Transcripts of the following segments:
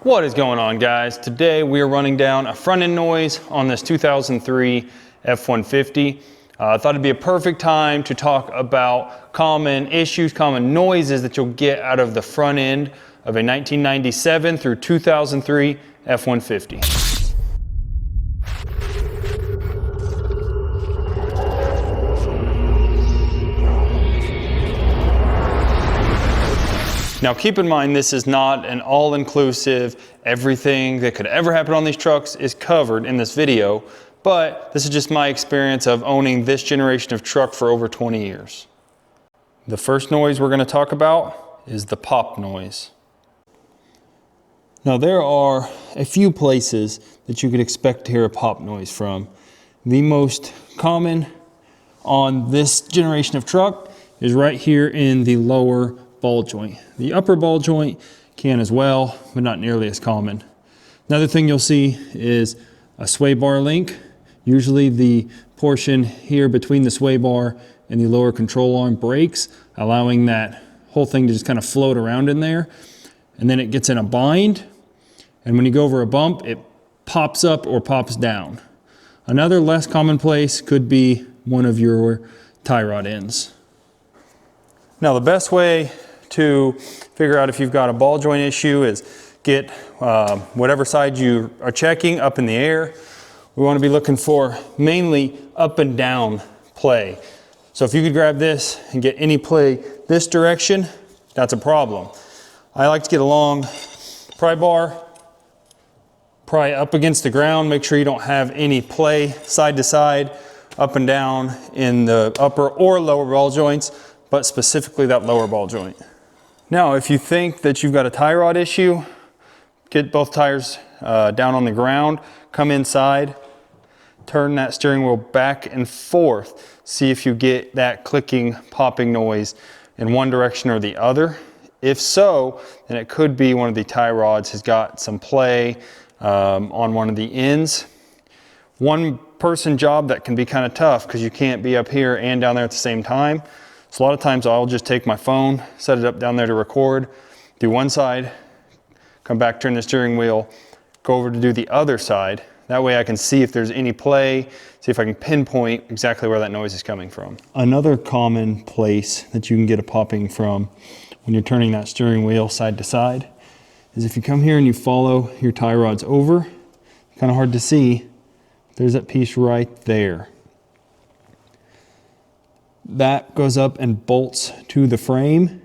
What is going on, guys? Today we are running down a front end noise on this 2003 F-150. I thought it'd be a perfect time to talk about common issues, common noises that you'll get out of the front end of a 1997 through 2003 F-150. Now keep in mind, this is not an all-inclusive, everything that could ever happen on these trucks is covered in this video, but this is just my experience of owning this generation of truck for over 20 years. The first noise we're going to talk about is the pop noise. Now there are a few places that you could expect to hear a pop noise from. The most common on this generation of truck is right here in the lower ball joint. The upper ball joint can as well, but not nearly as common. Another thing you'll see is a sway bar link. Usually the portion here between the sway bar and the lower control arm breaks, allowing that whole thing to just kind of float around in there. And then it gets in a bind. And when you go over a bump, it pops up or pops down. Another less common place could be one of your tie rod ends. Now the best way to figure out if you've got a ball joint issue is get whatever side you are checking up in the air. We want to be looking for mainly up and down play. So if you could grab this and get any play this direction, that's a problem. I like to get a long pry bar, pry up against the ground, make sure you don't have any play side to side, up and down in the upper or lower ball joints, but specifically that lower ball joint. Now, if you think that you've got a tie rod issue, get both tires down on the ground, come inside, turn that steering wheel back and forth, see if you get that clicking, popping noise in one direction or the other. If so, then it could be one of the tie rods has got some play on one of the ends. One person job that can be kind of tough because you can't be up here and down there at the same time. So a lot of times I'll just take my phone, set it up down there to record, do one side, come back, turn the steering wheel, go over to do the other side. That way I can see if there's any play, see if I can pinpoint exactly where that noise is coming from. Another common place that you can get a popping from when you're turning that steering wheel side to side is if you come here and you follow your tie rods over, kind of hard to see, there's that piece right there. That goes up and bolts to the frame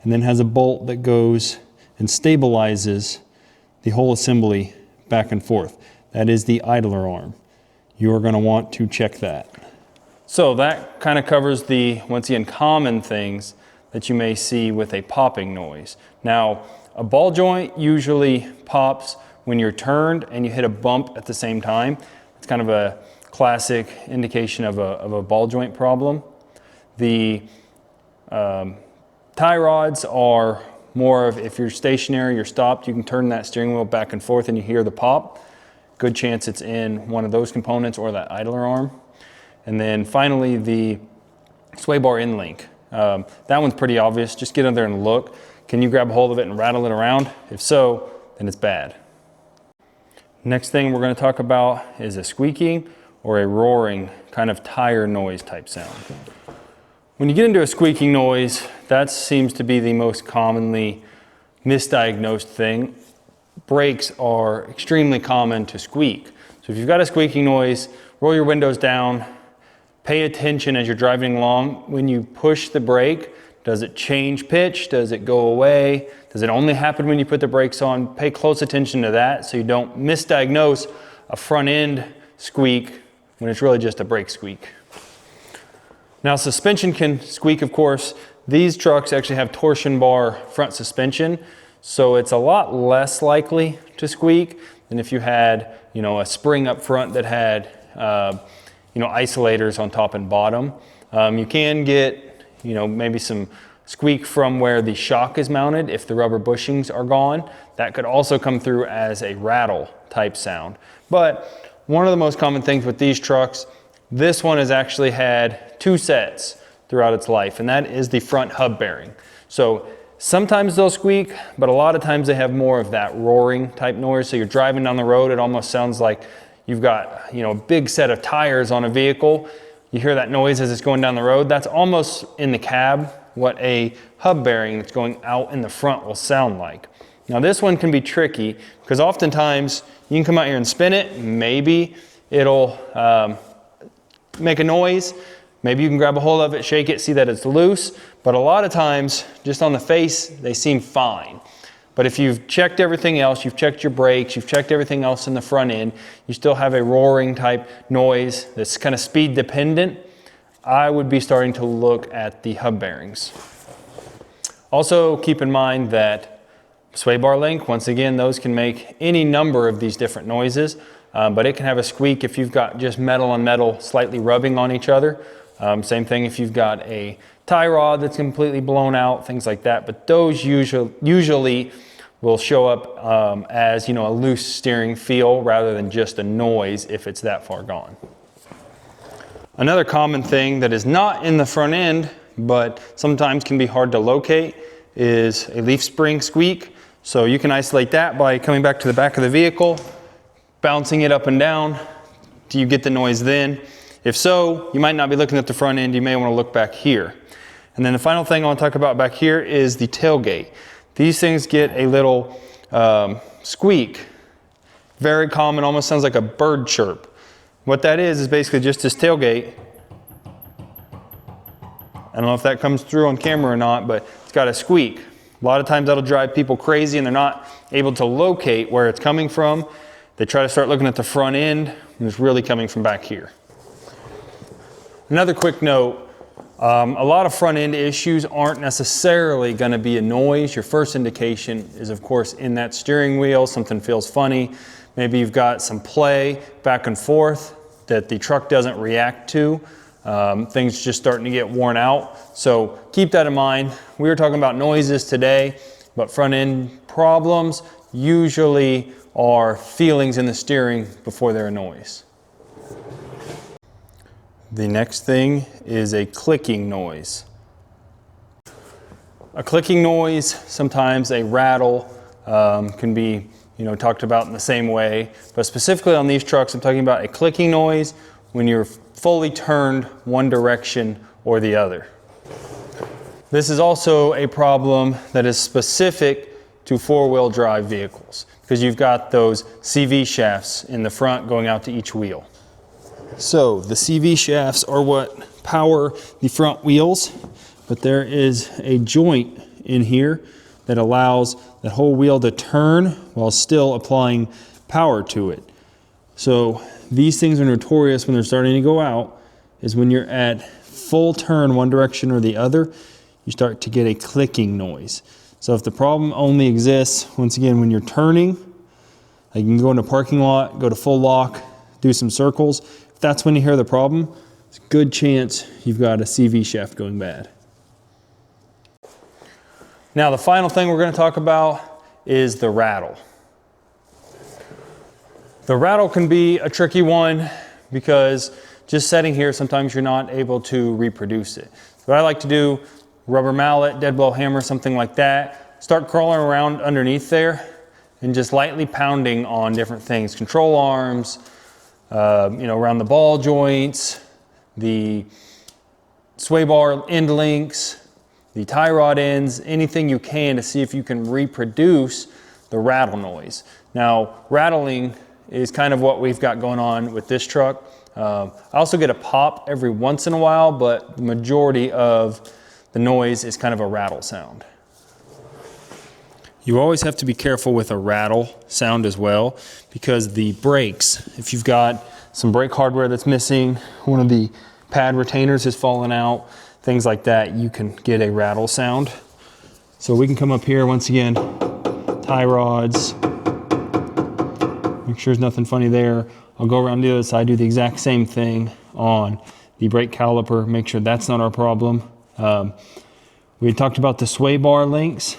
and then has a bolt that goes and stabilizes the whole assembly back and forth. That is the idler arm. You're going to want to check that. So that kind of covers the, once again, common things that you may see with a popping noise. Now, a ball joint usually pops when you're turned and you hit a bump at the same time. It's kind of a classic indication of a ball joint problem. The tie rods are more of, if you're stationary, you're stopped, you can turn that steering wheel back and forth and you hear the pop. Good chance it's in one of those components or that idler arm. And then finally, the sway bar end link. That one's pretty obvious. Just get in there and look. Can you grab a hold of it and rattle it around? If so, then it's bad. Next thing we're going to talk about is a squeaking or a roaring kind of tire noise type sound. When you get into a squeaking noise, that seems to be the most commonly misdiagnosed thing. Brakes are extremely common to squeak. So if you've got a squeaking noise, roll your windows down, pay attention as you're driving along. When you push the brake, does it change pitch? Does it go away? Does it only happen when you put the brakes on? Pay close attention to that so you don't misdiagnose a front end squeak when it's really just a brake squeak. Now suspension can squeak, of course. These trucks actually have torsion bar front suspension, so it's a lot less likely to squeak than if you had, a spring up front that had, isolators on top and bottom. You can get, maybe some squeak from where the shock is mounted if the rubber bushings are gone. That could also come through as a rattle type sound. But one of the most common things with these trucks, this one has actually had two sets throughout its life, and that is the front hub bearing. So Sometimes they'll squeak, but a lot of times they have more of that roaring type noise. So you're driving down the road, it almost sounds like you've got, a big set of tires on a vehicle. You hear that noise as it's going down the road. That's almost in the cab what a hub bearing that's going out in the front will sound like. Now this one can be tricky because oftentimes you can come out here and spin it. Maybe it'll make a noise. Maybe you can grab a hold of it, shake it, see that it's loose. But a lot of times, just on the face, they seem fine. But if you've checked everything else, you've checked your brakes, you've checked everything else in the front end, you still have a roaring type noise that's kind of speed dependent, I would be starting to look at the hub bearings. Also keep in mind that sway bar link, once again, those can make any number of these different noises, but it can have a squeak if you've got just metal on metal slightly rubbing on each other. Same thing if you've got a tie rod that's completely blown out, things like that. But those usually will show up as a loose steering feel rather than just a noise if it's that far gone. Another common thing that is not in the front end, but sometimes can be hard to locate, is a leaf spring squeak. So you can isolate that by coming back to the back of the vehicle, bouncing it up and down. Do you get the noise then? If so, you might not be looking at the front end, you may want to look back here. And then the final thing I want to talk about back here is the tailgate. These things get a little squeak. Very common, almost sounds like a bird chirp. What that is basically just this tailgate. I don't know if that comes through on camera or not, but it's got a squeak. A lot of times that'll drive people crazy and they're not able to locate where it's coming from. They try to start looking at the front end and it's really coming from back here. Another quick note, a lot of front end issues aren't necessarily going to be a noise. Your first indication is of course in that steering wheel, something feels funny. Maybe you've got some play back and forth that the truck doesn't react to. Things just starting to get worn out. So keep that in mind. We were talking about noises today, but front end problems usually are feelings in the steering before they're a noise. The next thing is a clicking noise. A clicking noise, sometimes a rattle, can be talked about in the same way, but specifically on these trucks, I'm talking about a clicking noise when you're fully turned one direction or the other. This is also a problem that is specific to four-wheel drive vehicles because you've got those CV shafts in the front going out to each wheel. So the CV shafts are what power the front wheels, but there is a joint in here that allows that whole wheel to turn while still applying power to it. So these things are notorious when they're starting to go out, is when you're at full turn one direction or the other, you start to get a clicking noise. So if the problem only exists, once again, when you're turning, like you can go in a parking lot, go to full lock, do some circles. If that's when you hear the problem, it's a good chance you've got a CV shaft going bad. Now the final thing we're going to talk about is the rattle. The rattle can be a tricky one because just sitting here, sometimes you're not able to reproduce it. So what I like to do, rubber mallet, dead blow hammer, something like that, start crawling around underneath there and just lightly pounding on different things, control arms, around the ball joints, the sway bar end links, the tie rod ends, anything you can to see if you can reproduce the rattle noise. Now, rattling is kind of what we've got going on with this truck. I also get a pop every once in a while, but the majority of the noise is kind of a rattle sound. You always have to be careful with a rattle sound as well, because the brakes, if you've got some brake hardware that's missing, one of the pad retainers has fallen out, things like that, you can get a rattle sound. So we can come up here once again, tie rods, make sure there's nothing funny there. I'll go around the other side, do the exact same thing on the brake caliper, make sure that's not our problem. We had talked about the sway bar links.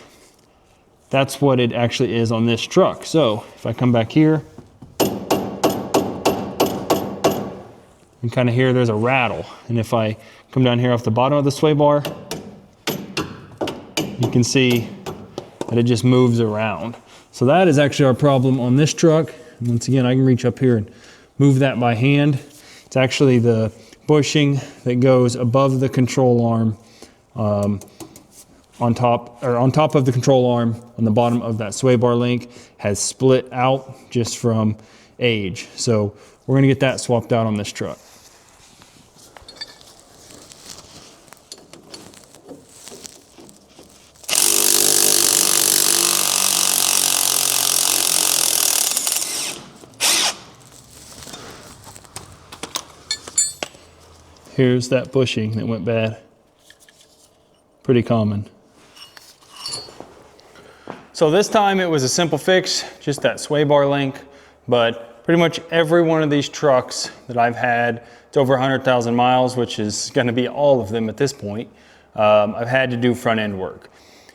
That's what it actually is on this truck. So if I come back here, you can kind of hear there's a rattle. And if I come down here off the bottom of the sway bar, you you can see that it just moves around. So that is actually our problem on this truck. And once again, I can reach up here and move that by hand. It's actually the bushing that goes above the control arm, on top of the control arm on the bottom of that sway bar link has split out just from age. So we're gonna get that swapped out on this truck. Here's that bushing that went bad. Pretty common. So this time it was a simple fix, just that sway bar link, but pretty much every one of these trucks that I've had, it's over 100,000 miles, which is gonna be all of them at this point, I've had to do front end work.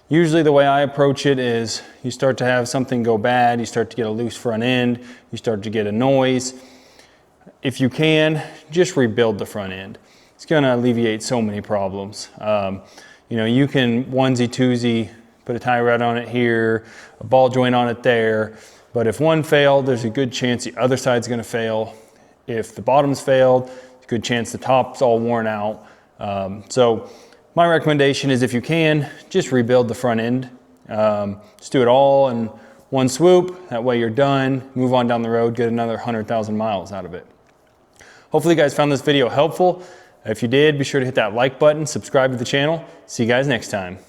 Usually the way I approach it is you start to have something go bad, you start to get a loose front end, you start to get a noise. If you can, just rebuild the front end. It's gonna alleviate so many problems. You know, you can onesie twosie, put a tie rod on it here, a ball joint on it there, but if one failed, there's a good chance the other side's gonna fail. If the bottom's failed, there's a good chance the top's all worn out. So my recommendation is if you can, just rebuild the front end. Just do it all in one swoop, that way you're done, move on down the road, get another 100,000 miles out of it. Hopefully you guys found this video helpful. If you did, be sure to hit that like button, subscribe to the channel. See you guys next time.